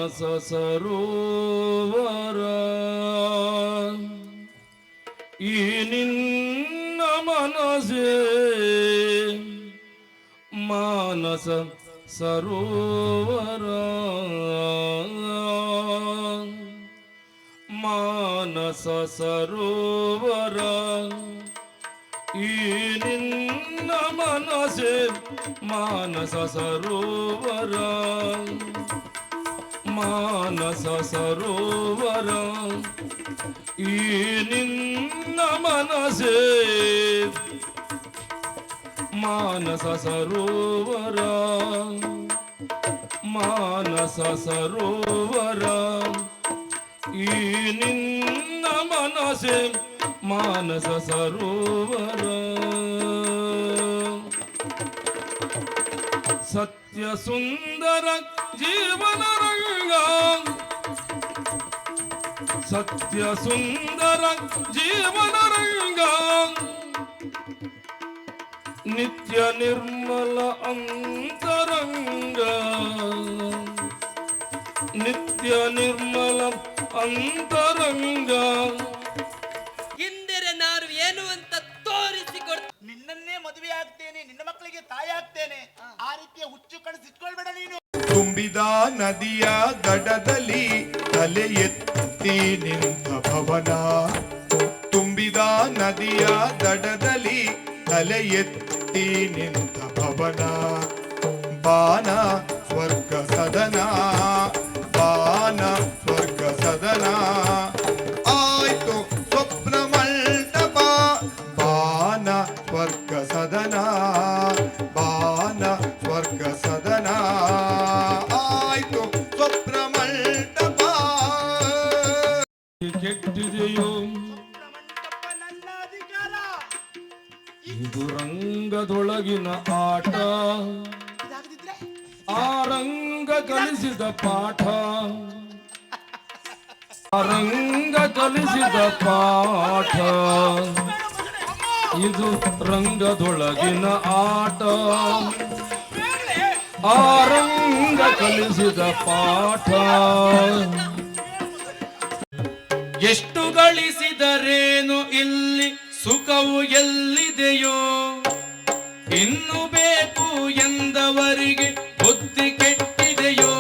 ಮಾನಸ ಸರೋವರ ಈ ನಿನ್ನ ಮನಸೇ ಮಾನಸ ಸರೋವರ ಮಾನಸ ಸರೋವರ ಈ ನಿನ್ನ ಮನಸೇ ಮಾನಸ ಸರೋವರ ಮಾನಸ ಸರೋವರ ಈ ನಿನ್ನ ಮನಸೇ ಮಾನಸ ಸರೋವರ ಮಾನಸ ಸರೋವರ ಈ ನಿನ್ನ ಮನಸೇ ಮಾನಸ ಸರೋವರ ಸತ್ಯ ಸುಂದರ ಜೀವನ ರಂಗ ಸತ್ಯ ಸುಂದರ ಜೀವನ ರಂಗ ನಿತ್ಯ ನಿರ್ಮಲ ಅಂತರಂಗ ನಿತ್ಯ ನಿರ್ಮಲ ಅಂತರಂಗ ಇಂದಿರೆ ನಾನು ಏನು ಅಂತ ತೋರಿಸಿಕೊಡ್ ನಿನ್ನನ್ನೇ ಮದುವೆ ಆಗ್ತೇನೆ, ನಿನ್ನ ಮಕ್ಕಳಿಗೆ ತಾಯಿ ಆಗ್ತೇನೆ. ಆ ರೀತಿಯ ಹುಚ್ಚು ಕನಸಿಟ್ಕೊಳ್ಬೇಡ ನೀನು. ತುಂಬಿದ ನದಿಯ ದಡದಲ್ಲಿ ತಲೆ ಎತ್ತಿ ನಿಂತ ಭವನ ತುಂಬಿದ ನದಿಯ ದಡದಲ್ಲಿ ತಲೆ ಎತ್ತಿ ನಿಂತ ಭವನ ಬಾನ ಸ್ವರ್ಗ ಸದನ ಬಾನ ಸ್ವರ್ಗ ಸದನ ಆಯ್ತು ಸ್ವಪ್ನ ಮಂಟಪ ಬಾನ ಸ್ವರ್ಗ ಸದನ ಬಾನ ಸ್ವರ್ಗ ಸದನ ಆಯ್ತು ಸ್ವಪ್ನ ಮಂಟಪ ಕೆಟ್ಟಿದೆಯೋ ಮಂಟಪ ನನ್ನ ಅಧಿಕಾರ. ಇದು ರಂಗದೊಳಗಿನ ಆಟ ಇದಾಗದಿದ್ರೆ ಆ ರಂಗ ಕಲಿಸಿದ ಪಾಠ ಆ ರಂಗ ಕಲಿಸಿದ ಪಾಠ ಇದು ರಂಗದೊಳಗಿನ ಆಟ ಆ ರಂಗ ಕಲಿಸಿದ ಪಾಠ ಎಷ್ಟು ಗಳಿಸಿದರೇನು ಇಲ್ಲಿ ಸುಖವು ಎಲ್ಲಿದೆಯೋ ಇನ್ನು ಬೇಕು ಎಂದವರಿಗೆ ಬುದ್ಧಿ ಕೆಟ್ಟಿದೆಯೋ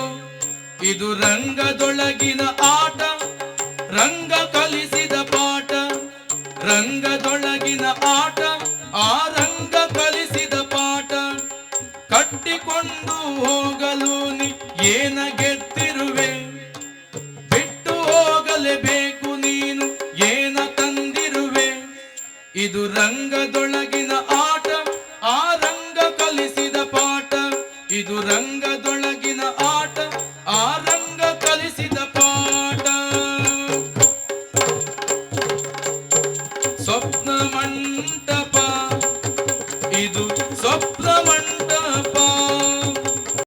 ಇದು ರಂಗದೊಳಗಿನ ಆಟ ರಂಗ ಕಲಿಸಿದ ಪಾಠ ರಂಗದೊಳಗಿನ ಆಟ ಆ ರಂಗ ಕಲಿಸಿದ ಪಾಠ ಕಟ್ಟಿಕೊಂಡು ಹೋಗಲು ನೀ ಏನ ಗೆದ್ದಿರುವೆ ಬಿಟ್ಟು ಹೋಗಲೇಬೇಕು ನೀನು ಏನ ತಂದಿರುವೆ ಇದು ರಂಗದೊಳಗಿನ ಆಟ ಆ ರಂಗ ಕಲಿಸಿದ ಪಾಠ ಇದು ರಂಗದೊಳಗಿನ ಆಟ ಆ ರಂಗ ಕಲಿಸಿದ ಪಾಠ ಸ್ವಪ್ನ ಮಂಟಪ